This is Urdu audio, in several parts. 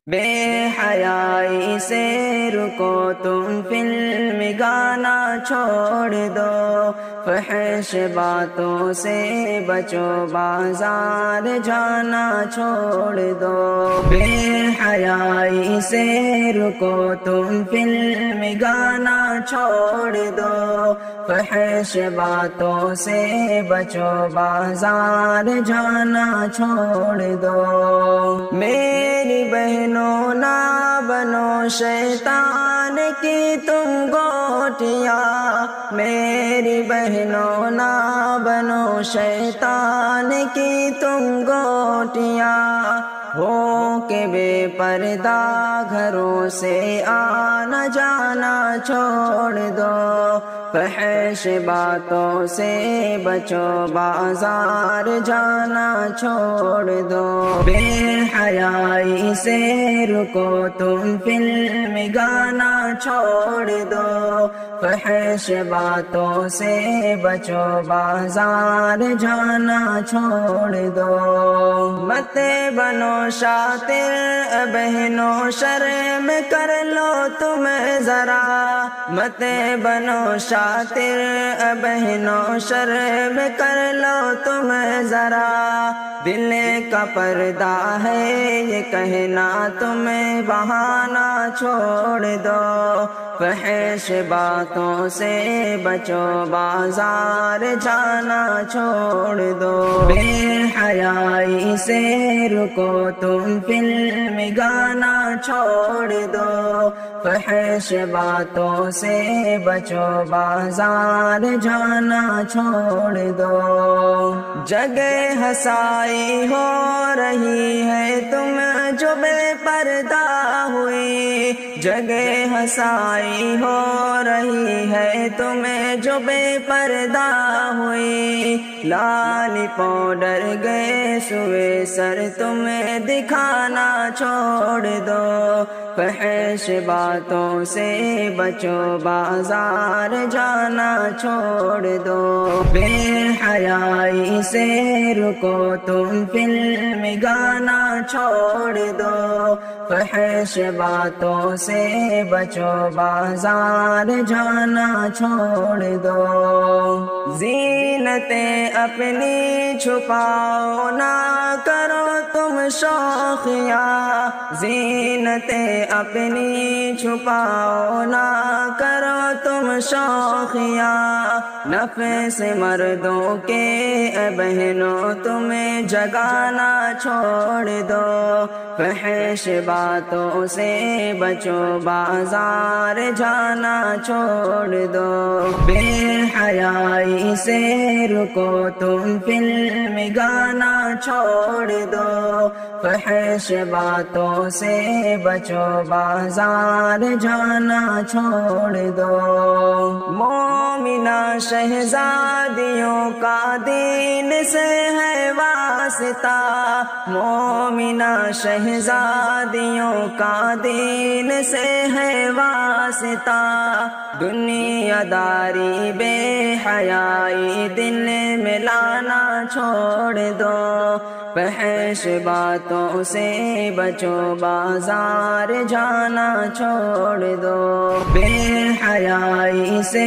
بے حیائی سے رکو تم، فلم گانا چھوڑ دو، فحش باتوں سے بچو، بازار جانا چھوڑ دو۔ بے حیائی سے رکو تم، فلم گانا چھوڑ دو، فحش باتوں سے بچو، بازار جانا چھوڑ دو۔ میری بہنوں نہ بنو شیطان کی تم گوٹیاں، میری بہنوں نہ بنو شیطان کی تم گوٹیاں، ہو کہ بے پردہ گھروں سے آنا جانا چھوڑ دو، فحش باتوں سے بچو، بازار جانا چھوڑ دو۔ بے حیائی سے رکو تم، فلم گانا چھوڑ دو، فحش باتوں سے بچو، بازار جانا چھوڑ دو۔ مت بنو شاطر بہنوں، شرم کر لو تم ذرا، مت بنو شاطر بہنوں، شرم کر لو تم ذرا، دل کا پردہ ہے یہ کہنا تمہیں، بہانا چھوڑ دو، فحش باتوں سے بچو، بازار جانا چھوڑ دو۔ بے حیائی سے رکو تم، فلم گانا چھوڑ دو، فحش باتوں سے بچو، بازار جانا چھوڑ دو۔ جگہ ہسائی ہو رہی ہے تم جو بے پردہ ہوئی، جگہ ہسائی ہو رہی ہے تمہیں جو بے پردہ ہوئی، لال پاؤڈر گئے سوئے سر تمہیں دکھانا چھوڑ دو، فحش باتوں سے بچو، بازار جانا چھوڑ دو۔ بے حیائی سے رکو تم، فلم گانا چھوڑ دو، فحش باتوں سے بچو، بازار جانا چھوڑ دو۔ زینتیں اپنی چھپاؤ نہ کرو تم شوخیاں، زینتیں اپنی چھپاؤ نہ کرو تم شوخیاں، نفس مردوں کے بہنوں تمہیں جگانا چھوڑ دو، فحش باتوں سے بچو، بازار جانا چھوڑ دو۔ بے حیائی سے رکو تم، فلم گانا چھوڑ دو، فحش باتوں سے بچو، بازار جانا چھوڑ دو۔ مومنہ شہزادیوں کا دین سے ہے واسطہ، مومنہ شہزادیوں کا دین سے ہے واسطہ، دنیا داری بے حیائی دل میں لانا چھوڑ دو، فحش باتوں سے بچو، بازار جانا چھوڑ دو۔ بے حیائی سے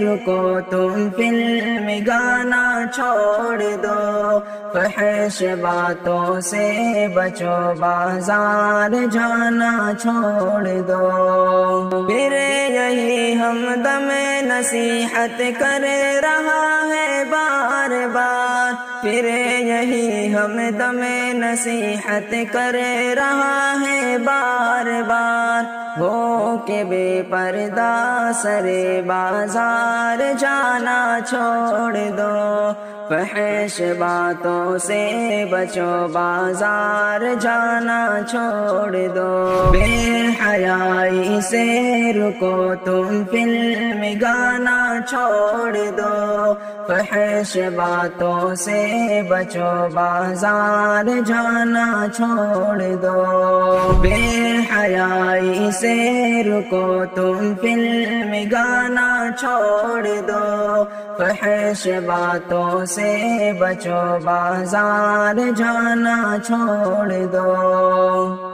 رکو تم، فلم گانا چھوڑ دو، فحش باتوں سے بچو، بازار جانا چھوڑ دو۔ پھر یہی ہمدم نصیحت کر رہا ہے بار بار، پھر یہی ہمدم نصیحت کر رہا ہے بار بار، ہو کہ بے پردہ سرے بازار جانا چھوڑ دو، فحش باتوں سے بچو، بازار جانا چھوڑ دو۔ بے حیائی سے رکو تم، فلم گانا چھوڑ دو، فحش باتوں سے بچو، بازار جانا چھوڑ دو۔ بے حیائی سے رکو تم، فلم گانا چھوڑ دو، فحش باتوں سے بچو، بازار جانا چھوڑ دو۔